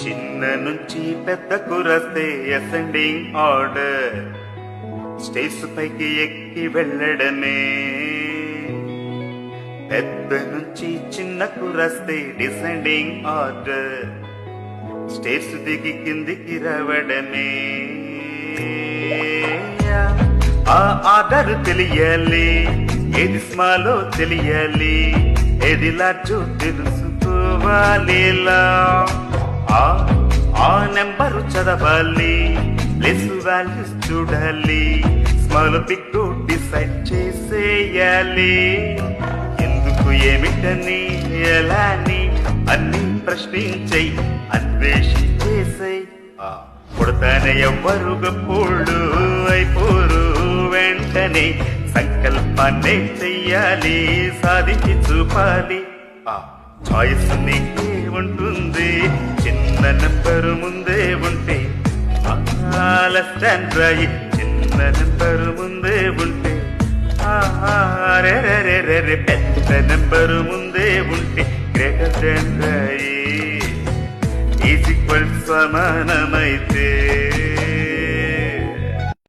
చిన్న నుంచి పెద్దకు రాస్తే అసెండింగ్ ఆర్డర్, స్టేజ్ పైకి ఎక్కి వెళ్ళడమే. పెద్ద నుంచి చిన్నకు రాస్తే డిసెండింగ్ ఆర్డర్, స్టేజ్ దిగి కిందికి రావడమే. ఆ ఆర్డర్ తెలియాలి, ఏది స్మాలో తెలియాలి, ఏది లార్జో తెలుసుకోవాలిలా. ఆ నెంబరు చదవాలి, ప్లస్ వాల్యూస్ చూడాలి, స్మాల్ బిగ్ డిసైడ్ చేసేయాలి. ఎందుకు ఏమిటని ఎలాని అన్ని ప్రశ్నించై అన్వేషించేసై. పుడతానే ఎవ్వరు గొప్పోళ్ళు అయిపోరు వెంటనే, సంకల్పాన్నే చెయ్యాలి, సాధించి చూపాలి. చాయిస్ నీకే ఉంటుంది, చిన్న నెంబరు ముందే ఉంటే లెఫ్ట్ హ్యాండ్ రైట్, చిన్న నెంబరు ముందే ఉంటే పెద్ద నెంబరు ముందే ఉంటే greater than right is equal సమానమైతే